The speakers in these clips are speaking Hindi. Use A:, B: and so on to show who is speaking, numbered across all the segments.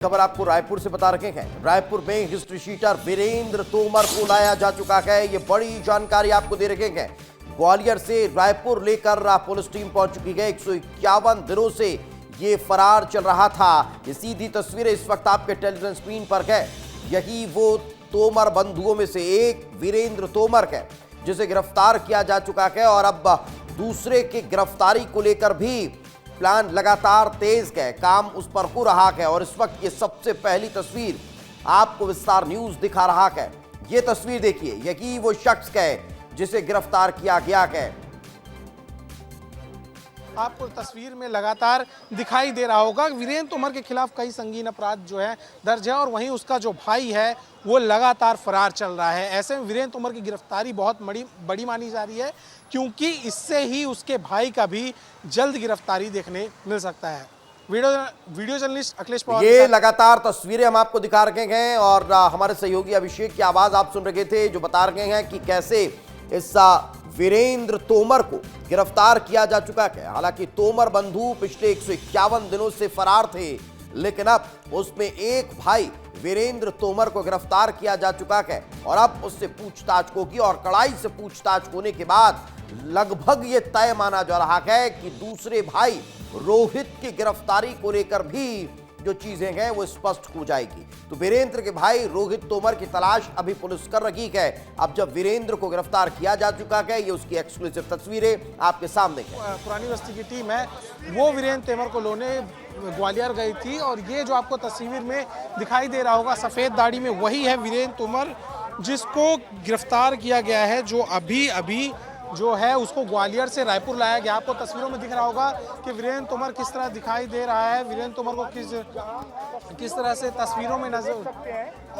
A: खबर आपको रायपुर से बता रहे हैं। रायपुर में हिस्ट्री शीटर वीरेंद्र तोमर को लाया जा चुका है। ये बड़ी जानकारी आपको दे रहे हैं। ग्वालियर से रायपुर लेकर पुलिस टीम पहुंच चुकी है। 151 दिनों से ये फरार चल रहा था। ये सीधी तस्वीरें इस वक्त आपके टेलीविजन स्क्रीन पर है। यही वो तोमर बंधुओं में से एक वीरेंद्र तोमर है जिसे गिरफ्तार किया जा चुका है और अब दूसरे की गिरफ्तारी को लेकर भी प्लान लगातार तेज है। काम उस पर हो रहा है और इस वक्त ये सबसे पहली तस्वीर आपको विस्तार न्यूज दिखा रहा है। ये तस्वीर देखिए, यही वो शख्स है जिसे गिरफ्तार किया गया है।
B: आपको तस्वीर में लगातार दिखाई दे रहा होगा वीरेंद्र तोमर के खिलाफ कई संगीन अपराध जो है दर्ज है और वहीं उसका जो भाई है वो लगातार फरार चल रहा है। ऐसे में वीरेंद्र तोमर की गिरफ्तारी बहुत बड़ी मानी जा रही है क्योंकि इससे ही उसके भाई का भी जल्द गिरफ्तारी देखने मिल सकता है। वीडियो जर्नलिस्ट अखिलेश पवार,
A: ये लगातार तस्वीरें हम आपको दिखा रहे हैं और हमारे सहयोगी अभिषेक की आवाज आप सुन रहे थे जो बता रहे हैं कि कैसे इस वीरेंद्र तोमर को गिरफ्तार किया जा चुका है। हालांकि तोमर बंधु पिछले 151 दिनों से फरार थे, लेकिन अब उसमें एक भाई वीरेंद्र तोमर को गिरफ्तार किया जा चुका है और अब उससे पूछताछ होगी और कड़ाई से पूछताछ होने के बाद लगभग ये तय माना जा रहा है कि दूसरे भाई रोहित की गिरफ्तारी को लेकर भी जो चीजें हैं वो स्पष्ट हो जाएगी। तो वीरेंद्र के भाई रोहित तोमर की तलाश अभी पुलिस कर रही है। अब जब वीरेंद्र को गिरफ्तार किया जा चुका है, ये उसकी एक्सक्लूसिव तस्वीरें आपके सामने है।
B: पुरानी बस्ती की टीम है वो वीरेंद्र तोमर को लेने ग्वालियर गई थी और ये जो आपको तस्वीर में दिखाई दे रहा होगा सफेद दाढ़ी में, वही है वीरेंद्र तोमर जिसको गिरफ्तार किया गया है, जो अभी जो है उसको ग्वालियर से रायपुर लाया गया। आपको तस्वीरों में दिख रहा होगा कि वीरेंद्र तोमर किस तरह दिखाई दे रहा है। वीरेंद्र तोमर को किस तरह से तस्वीरों में नजर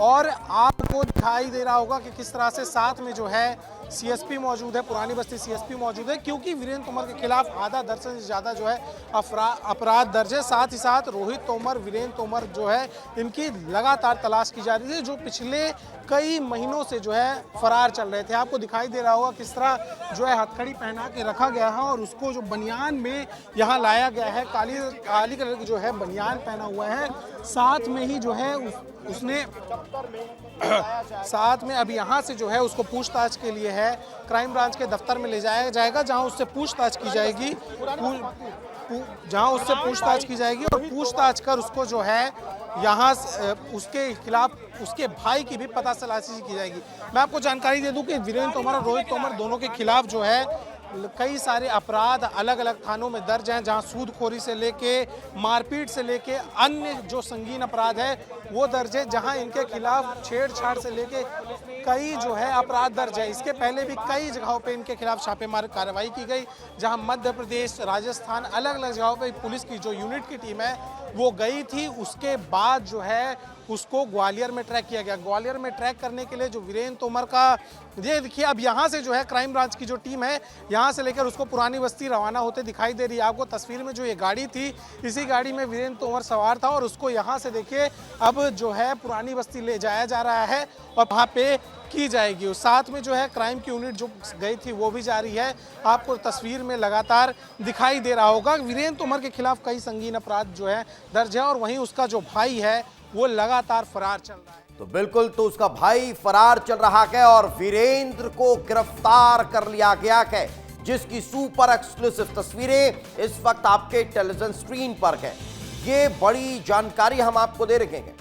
B: और आपको दिखाई दे रहा होगा कि किस तरह से साथ में जो है सीएसपी मौजूद है, पुरानी बस्ती सीएसपी मौजूद है क्योंकि वीरेंद्र तोमर के खिलाफ आधा दर्जन से ज़्यादा जो है अपराध दर्ज है। साथ ही साथ रोहित तोमर, वीरेंद्र तोमर जो है इनकी लगातार तलाश की जा रही है जो पिछले कई महीनों से जो है फरार चल रहे थे। आपको दिखाई दे रहा होगा किस तरह जो है हथकड़ी पहना के रखा गया है और उसको जो बनियान में यहाँ लाया गया है, काली कलर की जो है बनियान पहना हुआ है। साथ में ही जो है उसने साथ में अब यहाँ से जो है उसको पूछताछ के लिए है क्राइम ब्रांच के दफ्तर में ले जाया जाएगा जहाँ उससे पूछताछ की जाएगी और पूछताछ कर उसको जो है यहाँ उसके खिलाफ उसके भाई की भी पता तलाशी की जाएगी। मैं आपको जानकारी दे दूं कि वीरेंद्र तोमर और रोहित तोमर दोनों के खिलाफ जो है कई सारे अपराध अलग अलग थानों में दर्ज हैं, जहां सूदखोरी से लेके मारपीट से लेके अन्य जो संगीन अपराध है वो दर्ज है, जहां इनके खिलाफ छेड़छाड़ से लेके कई जो है अपराध दर्ज है। इसके पहले भी कई जगहों पे इनके खिलाफ छापेमार कार्रवाई की गई, जहां मध्य प्रदेश, राजस्थान, अलग अलग जगहों पे पुलिस की जो यूनिट की टीम है वो गई थी। उसके बाद जो है उसको ग्वालियर में ट्रैक किया गया। ग्वालियर में ट्रैक करने के लिए जो वीरेंद्र तोमर का ये देखिए अब यहाँ से जो है क्राइम ब्रांच की जो टीम है यहाँ से लेकर उसको पुरानी बस्ती रवाना होते दिखाई दे रही है। आपको तस्वीर में जो ये गाड़ी थी इसी गाड़ी में वीरेंद्र तोमर सवार था और उसको यहाँ से देखिए अब जो है पुरानी बस्ती ले जाया जा रहा है और वहाँ पे की जाएगी। और साथ में जो है क्राइम की यूनिट जो गई थी वो भी जारी है। आपको तस्वीर में लगातार दिखाई दे रहा होगा वीरेंद्र तोमर के खिलाफ कई संगीन अपराध जो है दर्ज है और वहीं उसका जो भाई है वो लगातार फरार चल रहा है।
A: तो बिल्कुल, तो उसका भाई फरार चल रहा है और वीरेंद्र को गिरफ्तार कर लिया गया है, जिसकी सुपर एक्सक्लूसिव तस्वीरें इस वक्त आपके टेलीविजन स्क्रीन पर है। ये बड़ी जानकारी हम आपको दे रहे हैं।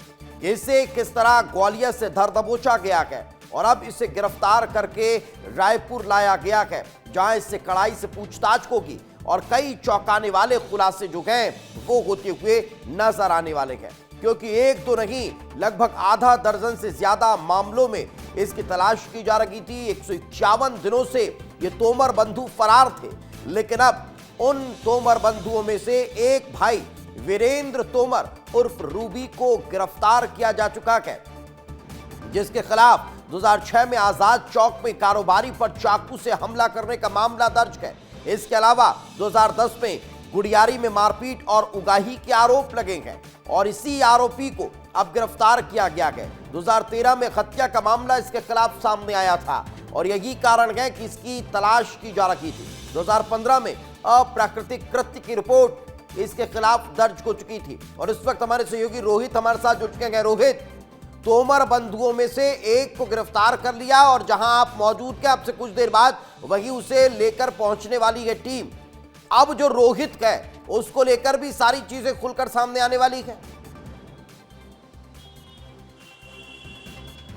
A: इसे किस तरह ग्वालियर से धर दबोचा गया है और अब इसे गिरफ्तार करके रायपुर लाया गया है, जहां इससे कड़ाई से पूछताछ होगी और कई चौंकाने वाले खुलासे जो हैं वो होते हुए नजर आने वाले हैं, क्योंकि एक तो नहीं लगभग आधा दर्जन से ज्यादा मामलों में इसकी तलाश की जा रही थी। 151 दिनों से ये तोमर बंधु फरार थे, लेकिन अब उन तोमर बंधुओं में से एक भाई वीरेंद्र तोमर उर्फ रूबी को गिरफ्तार किया जा चुका है, जिसके खिलाफ 2006 में आजाद चौक में कारोबारी पर चाकू से हमला करने का मामला दर्ज है। इसके अलावा 2010 में गुड़ियारी में मारपीट और उगाही के आरोप लगे हैं और इसी आरोपी को अब गिरफ्तार किया गया है। 2013 में हत्या का मामला इसके खिलाफ सामने आया था और यही कारण है कि इसकी तलाश की जा रही थी। 2015 में अप्राकृतिक कृत्य की रिपोर्ट इसके खिलाफ दर्ज हो चुकी थी। और इस वक्त हमारे सहयोगी रोहित हमारे साथ जुड़ चुके हैं। रोहित, तोमर बंधुओं में से एक को गिरफ्तार कर लिया और जहां आप मौजूद थे अब से कुछ देर बाद वहीं उसे लेकर पहुंचने वाली है टीम। अब जो रोहित है उसको लेकर भी सारी चीजें खुलकर सामने आने वाली है।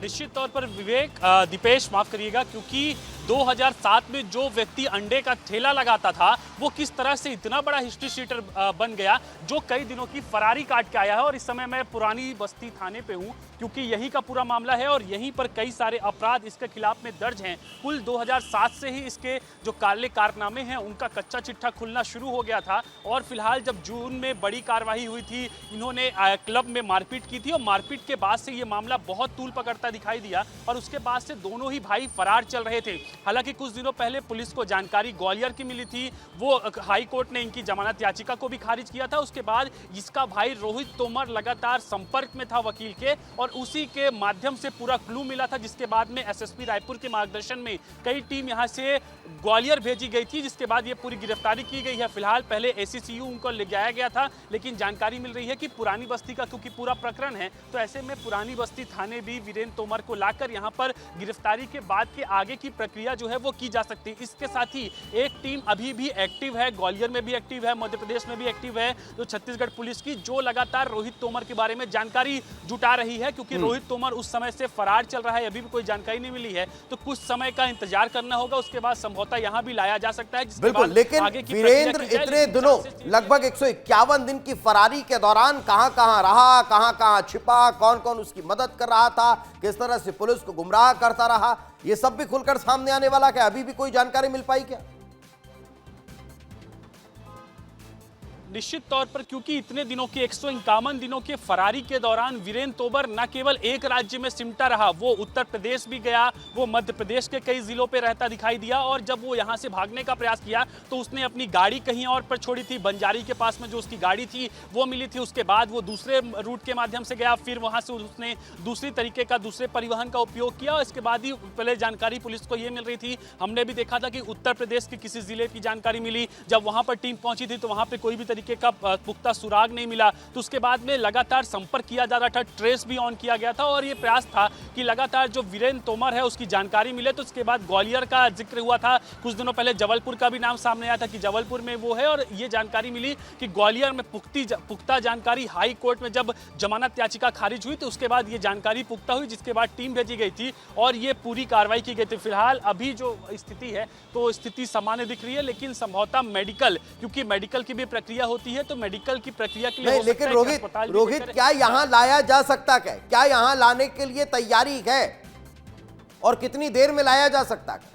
C: निश्चित तौर पर विवेक, दीपेश माफ करिएगा, क्योंकि 2007 में जो व्यक्ति अंडे का ठेला लगाता था वो किस तरह से इतना बड़ा हिस्ट्री शीटर बन गया, जो कई दिनों की फरारी काट के आया है। और इस समय मैं पुरानी बस्ती थाने पे हूँ, क्योंकि यही का पूरा मामला है और यहीं पर कई सारे अपराध इसके खिलाफ में दर्ज हैं। कुल 2007 से ही इसके जो काले कारनामे हैं उनका कच्चा चिट्ठा खुलना शुरू हो गया था। और फिलहाल जब जून में बड़ी कार्रवाई हुई थी, इन्होंने क्लब में मारपीट की थी और मारपीट के बाद से ये मामला बहुत तूल पकड़ता दिखाई दिया और उसके बाद से दोनों ही भाई फरार चल रहे थे। हालांकि कुछ दिनों पहले पुलिस को जानकारी ग्वालियर की मिली थी, वो हाई कोर्ट ने इनकी जमानत याचिका को भी खारिज किया था। उसके बाद इसका भाई रोहित तोमर लगातार संपर्क में था वकील के और उसी के माध्यम से पूरा क्लू मिला था, जिसके बाद में एसएसपी रायपुर के मार्गदर्शन में कई टीम यहां से ग्वालियर भेजी गई थी, जिसके बाद ये पूरी गिरफ्तारी की गई है। फिलहाल पहले एसीसीयू उनको ले जाया गया था, लेकिन जानकारी मिल रही है कि पुरानी बस्ती का क्योंकि पूरा प्रकरण है तो ऐसे में पुरानी बस्ती थाने भी वीरेंद्र तोमर को लाकर यहां पर गिरफ्तारी के बाद के आगे की प्रक्रिया जो है वो की जा सकती है। इसके साथ ही एक टीम अभी भी एक्टिव है, ग्वालियर में भी एक्टिव है, मध्य प्रदेश में भी एक्टिव है, जो छत्तीसगढ़ पुलिस की, जो लगातार रोहित तोमर के बारे में जानकारी जुटा रही है। क्योंकि रोहित तोमर उस समय से फरार चल रहा है, अभी भी कोई जानकारी नहीं मिली है, तो कुछ समय का इंतजार करना होगा। उसके बाद संभवतः यहां भी लाया जा सकता है।
A: बिल्कुल, लेकिन वीरेंद्र इतने दिनों लगभग 151 दिन की फरारी के दौरान कहां कहां रहा, कहां कहां छिपा, कौन कौन उसकी मदद कर रहा था, किस तरह से पुलिस को गुमराह करता रहा, ये सब भी खुलकर सामने आने वाला है। अभी भी कोई जानकारी मिल पाई क्या?
C: निश्चित तौर पर, क्योंकि इतने दिनों के 151 दिनों के फरारी के दौरान वीरेंद्र तोमर न केवल एक राज्य में सिमटा रहा, वो उत्तर प्रदेश भी गया, वो मध्य प्रदेश के कई जिलों पे रहता दिखाई दिया। और जब वो यहाँ से भागने का प्रयास किया तो उसने अपनी गाड़ी कहीं और पर छोड़ी थी, बंजारी के पास में जो उसकी गाड़ी थी वो मिली थी। उसके बाद वो दूसरे रूट के माध्यम से गया, फिर वहाँ से उसने दूसरी तरीके का दूसरे परिवहन का उपयोग किया। और इसके बाद ही पहले जानकारी पुलिस को ये मिल रही थी, हमने भी देखा था कि उत्तर प्रदेश के किसी जिले की जानकारी मिली, जब वहाँ पर टीम पहुंची थी तो वहाँ पर कोई भी तरीके का पुख्ता सुराग नहीं मिला। तो उसके बाद में लगातार संपर्क किया जा रहा था, ट्रेस भी ऑन किया गया था और ये प्रयास था कि लगातार जो वीरेंद्र तोमर है उसकी जानकारी मिले। तो उसके बाद ग्वालियर का जिक्र हुआ था, कुछ दिनों पहले जबलपुर का भी नाम सामने आया था कि जबलपुर में वो है। और ये जानकारी मिली कि ग्वालियर में पुख्ता जानकारी हाई कोर्ट में जब जमानत याचिका खारिज हुई तो उसके बाद ये जानकारी पुख्ता हुई, जिसके बाद टीम भेजी गई थी और ये पूरी कार्रवाई की गई थी। फिलहाल अभी जो स्थिति है तो स्थिति सामान्य दिख रही है, लेकिन संभवतः मेडिकल, क्योंकि मेडिकल की भी प्रक्रिया होती है, तो मेडिकल की प्रक्रिया के लिए
A: नहीं, लेकिन रोहित क्या यहां लाया जा सकता है? क्या यहां लाने के लिए तैयारी है और कितनी देर में लाया जा सकता है?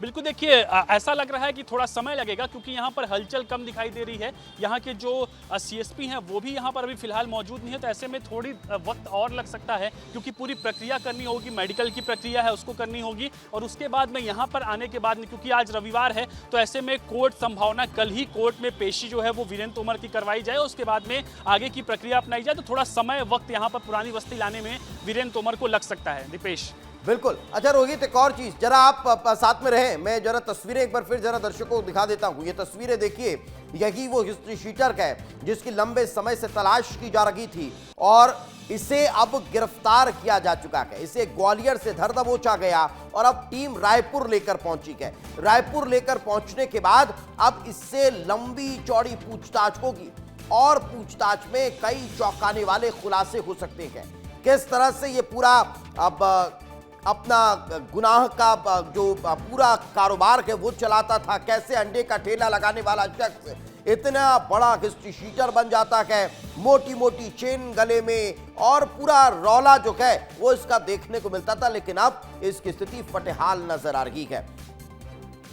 C: बिल्कुल देखिए, ऐसा लग रहा है कि थोड़ा समय लगेगा, क्योंकि यहाँ पर हलचल कम दिखाई दे रही है। यहाँ के जो सीएसपी हैं वो भी यहाँ पर अभी फिलहाल मौजूद नहीं है, तो ऐसे में थोड़ी वक्त और लग सकता है, क्योंकि पूरी प्रक्रिया करनी होगी, मेडिकल की प्रक्रिया है उसको करनी होगी। और उसके बाद में यहाँ पर आने के बाद में, क्योंकि आज रविवार है, तो ऐसे में कोर्ट संभावना कल ही कोर्ट में पेशी जो है वो वीरेंद्र तोमर की करवाई जाए, उसके बाद में आगे की प्रक्रिया अपनाई जाए। तो थोड़ा समय वक्त यहाँ पर पुरानी बस्ती लाने में वीरेंद्र तोमर को लग सकता है। दीपेश,
A: बिल्कुल। अच्छा रोहित, एक और चीज, जरा आप साथ में रहें, मैं जरा तस्वीरें एक बार फिर जरा दर्शकों को दिखा देता हूं। ये तस्वीरें देखिए, यही वो हिस्ट्री शीटर है जिसकी लंबे समय से तलाश की जा रही थी और इसे अब गिरफ्तार किया जा चुका है। इसे ग्वालियर से धर दबोचा गया और अब टीम रायपुर लेकर पहुंची है। रायपुर लेकर पहुंचने के बाद अब इससे लंबी चौड़ी पूछताछ होगी और पूछताछ में कई चौंकाने वाले खुलासे हो सकते हैं। किस तरह से ये पूरा अब अपना गुनाह का जो पूरा कारोबार है वो चलाता था, कैसे अंडे का ठेला लगाने वाला शख्स इतना बड़ा हिस्ट्री शीटर बन जाता है, मोटी मोटी चेन गले में, और पूरा रौला जो है वो इसका देखने को मिलता था। लेकिन अब इसकी स्थिति फटेहाल नजर आ रही है।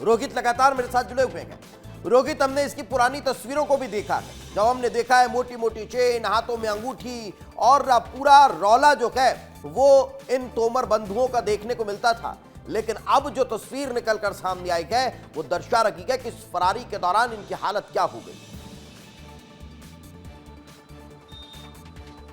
A: रोहित लगातार मेरे साथ जुड़े हुए हैं। रोहित, हमने इसकी पुरानी तस्वीरों को भी देखा है, जब हमने देखा है मोटी मोटी चेन, हाथों में अंगूठी और पूरा रौला जो है वो इन तोमर बंधुओं का देखने को मिलता था। लेकिन अब जो तस्वीर निकलकर सामने आई है वो दर्शा रही है कि इस फरारी के दौरान इनकी हालत क्या हो गई।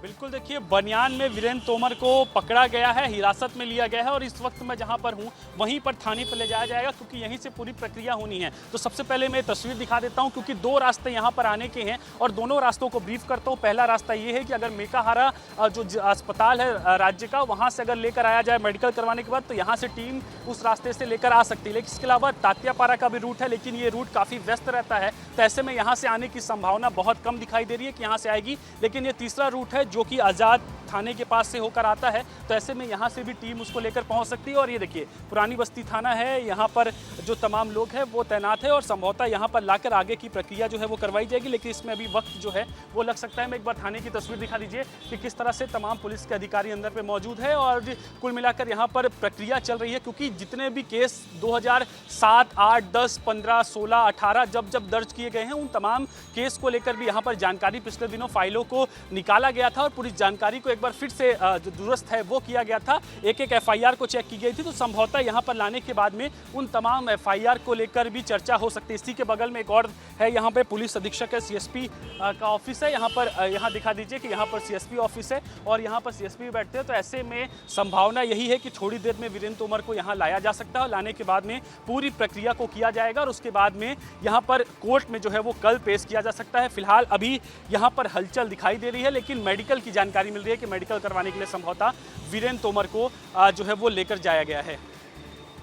C: बिल्कुल, देखिए बनियान में वीरेंद्र तोमर को पकड़ा गया है, हिरासत में लिया गया है और इस वक्त मैं जहां पर हूं वहीं पर थाने पर ले जाया जाएगा क्योंकि यहीं से पूरी प्रक्रिया होनी है। तो सबसे पहले मैं तस्वीर दिखा देता हूं क्योंकि दो रास्ते यहां पर आने के हैं और दोनों रास्तों को ब्रीफ करता हूं। पहला रास्ता ये है कि अगर मेकाहारा जो अस्पताल है राज्य का, वहां से अगर लेकर आया जाए मेडिकल करवाने के बाद तो यहाँ से टीम उस रास्ते से लेकर आ सकती है। लेकिन इसके अलावा तात्यापारा का भी रूट है, लेकिन ये रूट काफ़ी व्यस्त रहता है, तो ऐसे में यहाँ से आने की संभावना बहुत कम दिखाई दे रही है कि यहाँ से आएगी। लेकिन ये तीसरा रूट है जो कि आज़ाद थाने के पास से होकर आता है, तो ऐसे में यहाँ से भी टीम उसको लेकर पहुँच सकती है। और ये देखिए पुरानी बस्ती थाना है, यहाँ पर जो तमाम लोग हैं वो तैनात है और संभवतः यहाँ पर लाकर आगे की प्रक्रिया जो है वो करवाई जाएगी। लेकिन इसमें अभी वक्त जो है वो लग सकता है। मैं एक बार थाने की तस्वीर दिखा दीजिए कि किस तरह से तमाम पुलिस के अधिकारी अंदर पे मौजूद है और कुल मिलाकर यहाँ पर प्रक्रिया चल रही है क्योंकि जितने भी केस 2007, 8, 10, 15, 16, 18 जब दर्ज किए गए हैं उन तमाम केस को लेकर भी यहाँ पर जानकारी पिछले दिनों फाइलों को निकाला गया था और पूरी जानकारी को एक बार फिर से जो दुरुस्त है वो किया गया था। एक एक FIR को चेक की गई थी, तो संभवतः यहाँ पर लाने के बाद में उन तमाम FIR को लेकर भी चर्चा हो सकती है। इसी के बगल में एक और है, यहाँ पे पुलिस अधीक्षक है, CSP का ऑफिस है। यहाँ पर यहाँ दिखा दीजिए कि यहाँ पर CSP ऑफिस है और यहाँ पर CSP बैठते हैं। तो ऐसे में संभावना यही है कि थोड़ी देर में वीरेंद्र तोमर को यहाँ लाया जा सकता है। लाने के बाद में पूरी प्रक्रिया को किया जाएगा और उसके बाद में यहाँ पर कोर्ट में जो है वो कल पेश किया जा सकता है। फिलहाल अभी यहाँ पर हलचल दिखाई दे रही है, लेकिन मेडिकल की जानकारी मिल रही है कि मेडिकल करवाने के लिए संभवतः वीरेंद्र तोमर को जो है वो लेकर जाया गया है।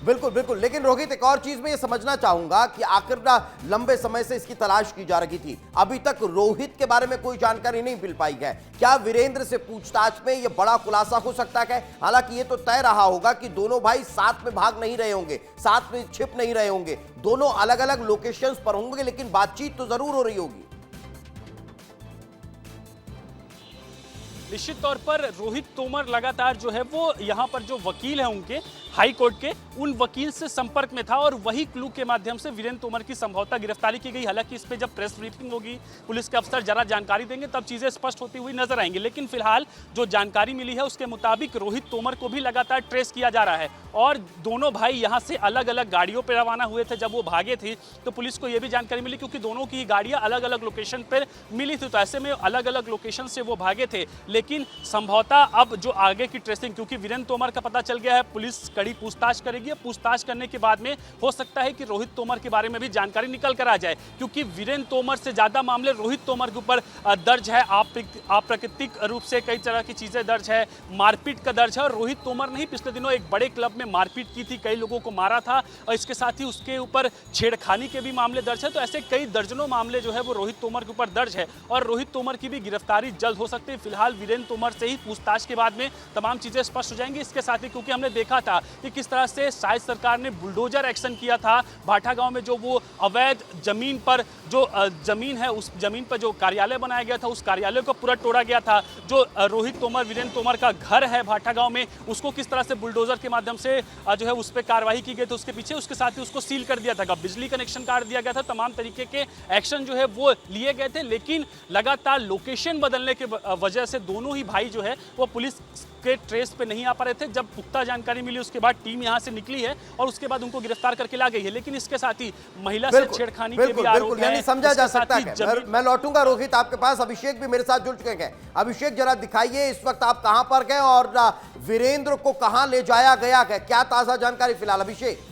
A: बिल्कुल बिल्कुल, लेकिन रोहित एक और चीज मैं ये समझना चाहूंगा कि आखिर लंबे समय से इसकी तलाश की जा रही थी, अभी तक रोहित के बारे में कोई जानकारी नहीं मिल पाई है। क्या वीरेंद्र से पूछताछ में ये बड़ा खुलासा हो सकता है? हालांकि ये तो तय रहा होगा कि दोनों भाई साथ में भाग नहीं रहे होंगे, साथ में छिप नहीं रहे होंगे, दोनों अलग अलग लोकेशंस पर होंगे, लेकिन बातचीत तो जरूर हो रही होगी।
C: निश्चित तौर पर रोहित तोमर लगातार जो है वो यहाँ पर जो वकील है उनके हाई कोर्ट के, उन वकील से संपर्क में था और वही क्लू के माध्यम से वीरेंद्र तोमर की संभवतः गिरफ्तारी की गई। हालांकि इस पे जब प्रेस ब्रीफिंग होगी, पुलिस के अफसर जरा जानकारी देंगे, तब चीजें स्पष्ट होती हुई नजर आएंगी। लेकिन फिलहाल जो जानकारी मिली है उसके मुताबिक रोहित तोमर को भी लगातार ट्रेस किया जा रहा है और दोनों भाई यहाँ से अलग अलग गाड़ियों पर रवाना हुए थे। जब वो भागे थे तो पुलिस को यह भी जानकारी मिली क्योंकि दोनों की गाड़ियां अलग अलग लोकेशन पर मिली थी, तो ऐसे में अलग अलग लोकेशन से वो भागे थे। लेकिन संभवतः अब जो आगे की ट्रेसिंग, क्योंकि वीरेंद्र तोमर का पता चल गया है, पुलिस कड़ी पूछताछ करेगी। पूछताछ करने के बाद में हो सकता है कि रोहित तोमर के बारे में भी जानकारी निकल कर आ जाए, क्योंकि वीरेंद्र तोमर से ज्यादा मामले रोहित तोमर के ऊपर दर्ज है। अप्राकृतिक रूप से कई तरह की चीजें दर्ज है, मारपीट का दर्ज है और रोहित तोमर ने ही पिछले दिनों एक बड़े क्लब में मारपीट की थी, कई लोगों को मारा था और इसके साथ ही उसके ऊपर छेड़खानी के भी मामले दर्ज है। तो ऐसे कई दर्जनों मामले जो है वो रोहित तोमर के ऊपर दर्ज है और रोहित तोमर की भी गिरफ्तारी जल्द हो सकती है। फिलहाल वीरेंद्र तोमर से ही पूछताछ के बाद में तमाम चीजें स्पष्ट हो जाएंगी। इसके साथ ही क्योंकि हमने देखा था कि किस तरह से शायद सरकार ने बुलडोजर एक्शन किया था भाठा गांव में, जो वो अवैध जमीन पर जो जमीन है उस जमीन पर जो कार्यालय बनाया गया था, उस कार्यालय को पूरा तोड़ा गया था। जो रोहित तोमर वीरेंद्र तोमर का घर है भाठा गांव में, उसको किस तरह से बुलडोजर के माध्यम से जो है उस पर कार्रवाई की गई थी, उसके पीछे उसके साथ ही उसको सील कर दिया था, बिजली कनेक्शन काट दिया गया था, तमाम तरीके के एक्शन जो है वो लिए गए थे। लेकिन लगातार लोकेशन बदलने के वजह से दोनों ही भाई जो है वो पुलिस के ट्रेस पे नहीं आ पा रहे थे। जब पुख्ता जानकारी मिली उसके बाद टीम यहां से निकली है और उसके बाद उनको गिरफ्तार करके ला गई है। लेकिन इसके साथ ही महिला से छेड़खानी के भी आरोप है,
A: यानी समझा जा सकता है। मैं लौटूंगा रोहित आपके पास, अभिषेक भी मेरे साथ जुड़ चुके हैं। अभिषेक जरा दिखाइए इस वक्त आप कहां पर गए और वीरेंद्र को कहां ले जाया गया है, क्या ताजा जानकारी फिलहाल अभिषेक?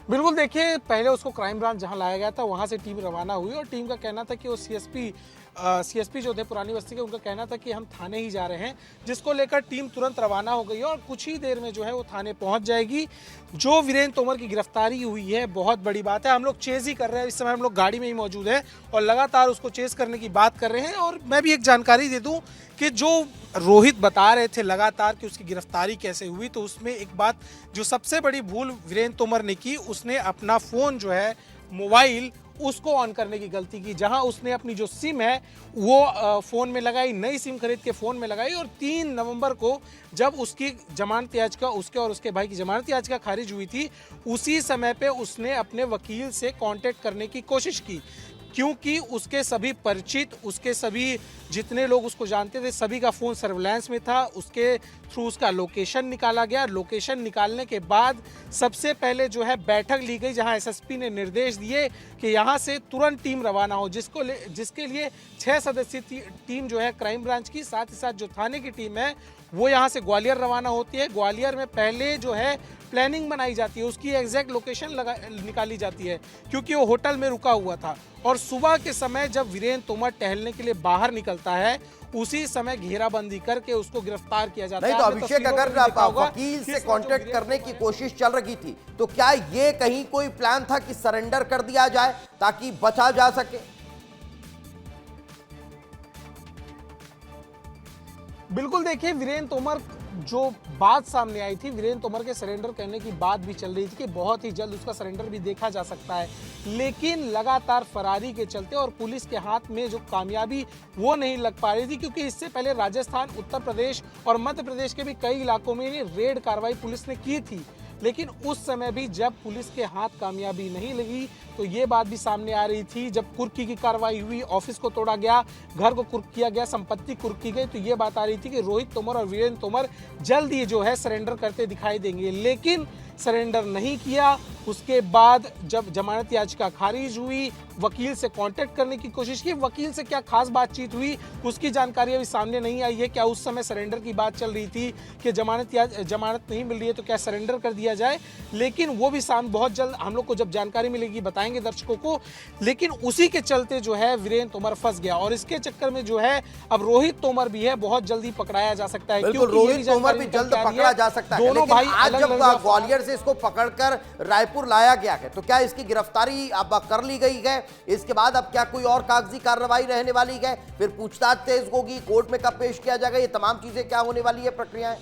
B: बिल्कुल, देखिए पहले उसको क्राइम ब्रांच जहां लाया गया था वहां से टीम रवाना हुई और टीम का कहना था कि वो सीएसपी जो थे पुरानी बस्ती के, उनका कहना था कि हम थाने ही जा रहे हैं, जिसको लेकर टीम तुरंत रवाना हो गई है और कुछ ही देर में जो है वो थाने पहुंच जाएगी। जो वीरेंद्र तोमर की गिरफ्तारी हुई है बहुत बड़ी बात है। हम लोग चेज ही कर रहे हैं, इस समय हम लोग गाड़ी में ही मौजूद हैं और लगातार उसको चेज करने की बात कर रहे हैं। और मैं भी एक जानकारी दे दूं कि जो रोहित बता रहे थे लगातार कि उसकी गिरफ्तारी कैसे हुई, तो उसमें एक बात जो सबसे बड़ी भूल वीरेंद्र तोमर ने की, उसने अपना फ़ोन जो है मोबाइल उसको ऑन करने की गलती की। जहां उसने अपनी जो सिम है वो फ़ोन में लगाई, नई सिम खरीद के फ़ोन में लगाई और 3 नवंबर को जब उसकी जमानत याचिका, उसके और उसके भाई की जमानत याचिका खारिज हुई थी, उसी समय पे उसने अपने वकील से कांटेक्ट करने की कोशिश की। क्योंकि उसके सभी परिचित, उसके सभी जितने लोग उसको जानते थे, सभी का फ़ोन सर्विलांस में था। उसके थ्रू उसका लोकेशन निकाला गया। लोकेशन निकालने के बाद सबसे पहले जो है बैठक ली गई, जहां एसएसपी ने निर्देश दिए कि यहां से तुरंत टीम रवाना हो, जिसके लिए 6 सदस्यीय टीम जो है क्राइम ब्रांच की, साथ ही साथ जो थाने की टीम है वो यहाँ से ग्वालियर रवाना होती है। ग्वालियर में पहले जो है प्लानिंग बनाई जाती है, उसकी एग्जैक्ट लोकेशन निकाली जाती है, क्योंकि वो होटल में रुका हुआ था। और सुबह के समय जब वीरेंद्र तोमर टहलने के लिए बाहर निकलता है, उसी समय घेराबंदी करके उसको गिरफ्तार किया जाता है।
A: नहीं तो अभिषेक, अगर वकील से कांटेक्ट करने की कोशिश चल रही थी, तो क्या ये कहीं कोई प्लान था कि सरेंडर कर दिया जाए ताकि बचा जा सके?
B: बिल्कुल, देखिए वीरेंद्र तोमर, जो बात सामने आई थी, वीरेंद्र तोमर के सरेंडर करने की बात भी चल रही थी कि बहुत ही जल्द उसका सरेंडर भी देखा जा सकता है, लेकिन लगातार फरारी के चलते और पुलिस के हाथ में जो कामयाबी वो नहीं लग पा रही थी, क्योंकि इससे पहले राजस्थान, उत्तर प्रदेश और मध्य प्रदेश के भी कई इलाकों में रेड कार्रवाई पुलिस ने की थी, लेकिन उस समय भी जब पुलिस के हाथ कामयाबी नहीं लगी तो ये बात भी सामने आ रही थी। जब कुर्की की कार्रवाई हुई, ऑफिस को तोड़ा गया, घर को कुर्क किया गया, संपत्ति कुर्क की गई, तो ये बात आ रही थी कि रोहित तोमर और वीरेंद्र तोमर जल्द ही जो है सरेंडर करते दिखाई देंगे, लेकिन सरेंडर नहीं किया। उसके बाद जब जमानत याचिका खारिज हुई, वकील से कांटेक्ट करने की कोशिश की, वकील से क्या खास बातचीत हुई उसकी जानकारी अभी सामने नहीं आई है। क्या उस समय सरेंडर की बात चल रही थी कि जमानत नहीं मिल रही है तो क्या सरेंडर कर दिया जाए, लेकिन वो भी बहुत जल्द हम लोग को जब जानकारी मिलेगी बताएंगे दर्शकों को। लेकिन उसी के चलते जो है वीरेंद्र तोमर फंस गया, और इसके चक्कर में जो है अब रोहित तोमर भी है बहुत जल्दी पकड़ाया जा सकता है।
A: बिल्कुल, रोहित तोमर भी जल्द पकड़ा जा सकता है।
B: दोनों भाई
A: आज जब ग्वालियर से इसको पकड़कर रायपुर लाया गया है, तो क्या इसकी गिरफ्तारी अब कर ली गई है? इसके बाद अब क्या कोई और कागजी कार्रवाई रहने वाली है? फिर पूछताछ तेज होगी, कोर्ट में कब पेश किया जाएगा, ये तमाम चीजें क्या होने वाली है, प्रक्रियाएं?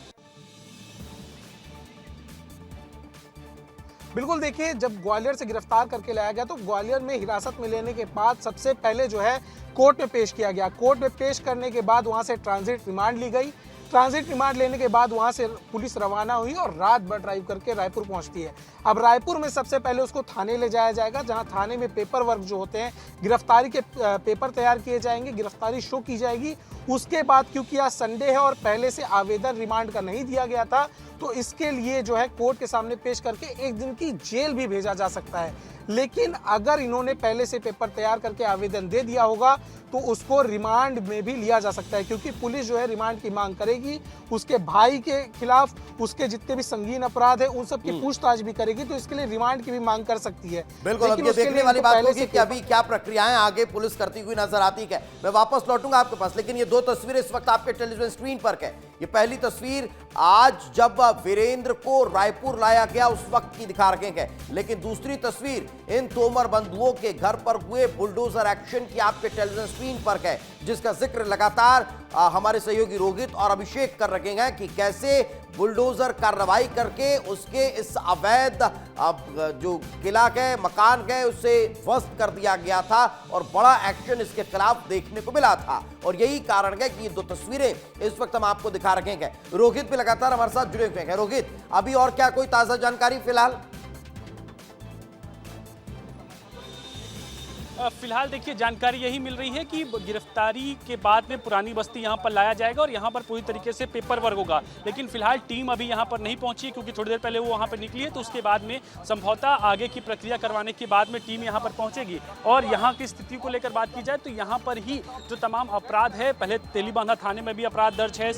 B: बिल्कुल, देखिए जब ग्वालियर से गिरफ्तार करके लाया गया तो ग्वालियर में हिरासत में लेने के बाद सबसे पहले जो है कोर्ट में पेश किया गया। कोर्ट में पेश करने के बाद वहां से ट्रांजिट रिमांड ली गई। ट्रांजिट रिमांड लेने के बाद वहां से पुलिस रवाना हुई और रात भर ड्राइव करके रायपुर पहुंचती है। अब रायपुर में सबसे पहले उसको थाने ले जाया जाएगा, जहां थाने में पेपर वर्क जो होते हैं, गिरफ्तारी के पेपर तैयार किए जाएंगे, गिरफ्तारी शो की जाएगी। उसके बाद क्योंकि आज संडे है और पहले से आवेदन रिमांड का नहीं दिया गया था, तो इसके लिए जो है कोर्ट के सामने पेश करके 1 दिन की जेल भी भेजा जा सकता है। लेकिन अगर इन्होंने पहले से पेपर तैयार करके आवेदन दे दिया होगा तो उसको रिमांड में भी लिया जा सकता है, क्योंकि पुलिस जो है रिमांड की मांग करेगी। उसके भाई के खिलाफ उसके जितने भी संगीन अपराध है उन सब की पूछताछ भी करेगी, तो इसके लिए रिमांड की भी मांग कर सकती है।
A: बिल्कुल, अब ये देखने वाली बात होगी कि अभी क्या प्रक्रियाएं आगे पुलिस करती हुई नजर आती है। मैं वापस लौटूंगा आपके पास, लेकिन ये 2 तस्वीरें इस वक्त आपके टेलीविजन स्क्रीन पर है। ये पहली तस्वीर आज जब वीरेंद्र को रायपुर लाया गया उस वक्त की दिखा रहे हैं, लेकिन दूसरी तस्वीर इन तोमर बंधुओं के घर पर हुए बुलडोजर एक्शन की आपके टेलीविजन स्क्रीन पर है, जिसका जिक्र लगातार हमारे सहयोगी रोहित और अभिषेक कर रहे हैं कि कैसे बुलडोजर कार्रवाई करके उसके इस अवैध जो किला है, मकान है, उसे ध्वस्त कर दिया गया था और बड़ा एक्शन इसके खिलाफ देखने को मिला था। और यही कारण है कि ये 2 तस्वीरें इस वक्त हम आपको दिखा रहे हैं। रोहित भी लगातार हमारे साथ जुड़े हुए हैं। रोहित, अभी और क्या कोई ताजा जानकारी फिलहाल?
C: फिलहाल देखिए जानकारी यही मिल रही है कि गिरफ्तारी के बाद में पुरानी बस्ती यहां पर लाया जाएगा और यहां पर पूरी तरीके से पेपर वर्क होगा। लेकिन फिलहाल टीम अभी यहां पर नहीं पहुंची, क्योंकि थोड़ी देर पहले वो वहां पर निकली है, तो उसके बाद में संभवतः आगे की प्रक्रिया करवाने के बाद में टीम यहां पर पहुंचेगी। और यहां की स्थिति को लेकर बात की जाए तो यहां पर ही जो तमाम अपराध है, पहले तेलीबांधा थाने में भी अपराध दर्ज है,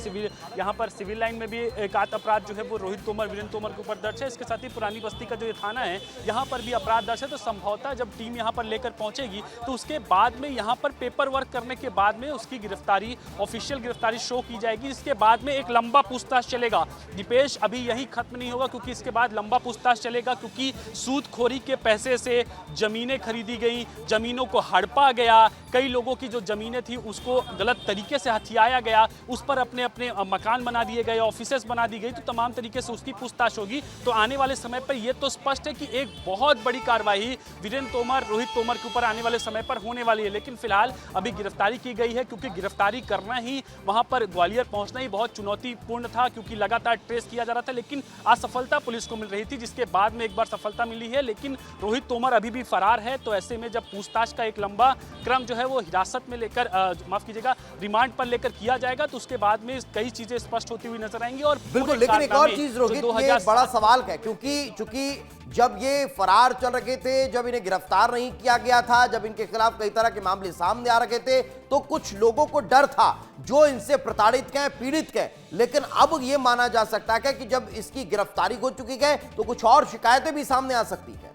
C: यहाँ पर सिविल लाइन में भी एक आध अपराध जो है वो रोहित तोमर, वीरेंद्र तोमर के ऊपर दर्ज है। इसके साथ ही पुरानी बस्ती का जो ये थाना है यहाँ पर भी अपराध दर्ज है। तो संभवतः जब टीम यहाँ पर लेकर पहुंचेगी तो उसके बाद में यहां पर पेपर वर्क करने के बाद में उसकी गिरफ्तारी, ऑफिशियल गिरफ्तारी शो की जाएगी। इसके बाद में एक लंबा पूछताछ चलेगा। दीपेश, अभी यही खत्म नहीं होगा, क्योंकि इसके बाद लंबा पूछताछ चलेगा, क्योंकि सूदखोरी के पैसे से जमीनें खरीदी गई, जमीनों को हड़पा गया, कई लोगों की जो जमीनें थी उसको गलत तरीके से हथियाया गया, उस पर अपने अपने मकान बना दिए गए, ऑफिसेस बना दी गई, तो तमाम तरीके से उसकी पूछताछ होगी। तो आने वाले समय पर यह तो स्पष्ट है कि एक बहुत बड़ी कार्रवाई वीरेंद्र तोमर, रोहित तोमर के ऊपर आने आने वाले समय पर होने वाली है। लेकिन फिलहाल अभी गिरफ्तारी की गई है, क्योंकि गिरफ्तारी करना ही वहां पर ग्वालियर पहुंचना ही बहुत चुनौतीपूर्ण था, क्योंकि लगातार ट्रेस किया जा रहा था, लेकिन असफलता पुलिस को मिल रही थी, जिसके बाद में एक बार सफलता मिली है। लेकिन रोहित तोमर अभी भी फरार है, तो ऐसे में जब पूछताछ का एक लंबा क्रम जो है वो हिरासत में लेकर माफ कीजिएगा रिमांड पर लेकर किया जाएगा, तो उसके बाद में कई चीजें स्पष्ट होती हुई नजर आएंगी। और
A: बिल्कुल, लेकिन एक और चीज रोहित, ये बड़ा सवाल है, क्योंकि चूंकि जब ये फरार चल रहे थे, जब इन्हें गिरफ्तार नहीं किया गया था, जब इनके खिलाफ कई तरह के मामले सामने आ रहे थे, तो कुछ लोगों को डर था जो इनसे प्रताड़ित हैं, पीड़ित हैं। लेकिन अब ये माना जा सकता है कि जब इसकी गिरफ्तारी हो चुकी है तो कुछ और शिकायतें भी सामने आ सकती है।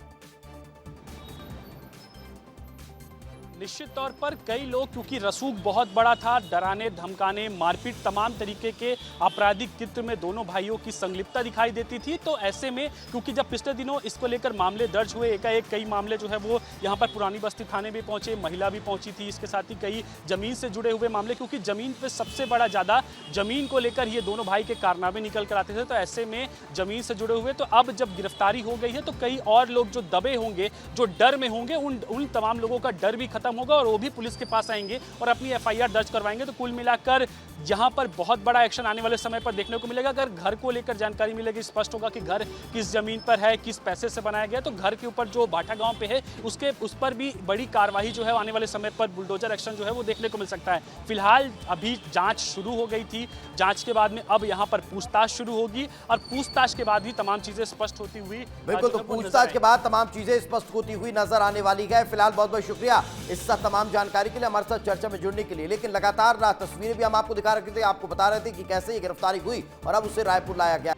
C: निश्चित तौर पर कई लोग, क्योंकि रसूख बहुत बड़ा था, डराने धमकाने मारपीट तमाम तरीके के आपराधिक कृत्य में दोनों भाइयों की संलिप्तता दिखाई देती थी। तो ऐसे में क्योंकि जब पिछले दिनों इसको लेकर मामले दर्ज हुए, एकाएक कई मामले जो है वो यहाँ पर पुरानी बस्ती थाने भी पहुंचे, महिला भी पहुंची थी, इसके साथ ही कई जमीन से जुड़े हुए मामले, क्योंकि जमीन पर सबसे बड़ा ज्यादा जमीन को लेकर ये दोनों भाई के कारनामे निकल कर आते थे। तो ऐसे में जमीन से जुड़े हुए, तो अब जब गिरफ्तारी हो गई है तो कई और लोग जो दबे होंगे, जो डर में होंगे, उन तमाम लोगों का डर भी खत्म होगा और वो भी पुलिस के पास आएंगे और अपनी एफआईआर दर्ज करवाएंगे। तो कुल मिलाकर यहां पर बहुत बड़ा एक्शन आने वाले समय पर देखने को मिलेगा। अगर घर को लेकर जानकारी मिलेगी, स्पष्ट होगा कि घर किस जमीन पर है, किस पैसे से बनाया गया, तो घर के ऊपर जो बाटा गांव पे है उस पर भी बड़ी कार्रवाई जो है आने वाले समय पर बुलडोजर एक्शन जो है वो देखने को मिल सकता है। फिलहाल अभी जांच शुरू हो गई थी, जांच के बाद में अब यहां पर पूछताछ शुरू होगी और पूछताछ के बाद भी तमाम चीजें स्पष्ट होती हुई,
A: बिल्कुल, तो पूछताछ के बाद तमाम चीजें स्पष्ट होती हुई नजर आने वाली है। फिलहाल बहुत बहुत शुक्रिया इस तमाम जानकारी के लिए, हमारे साथ चर्चा में जुड़ने के लिए। लेकिन लगातार तस्वीरें भी हम आपको दिखा रहे थे, आपको बता रहे थे कि कैसे ये गिरफ्तारी हुई और अब उसे रायपुर लाया गया।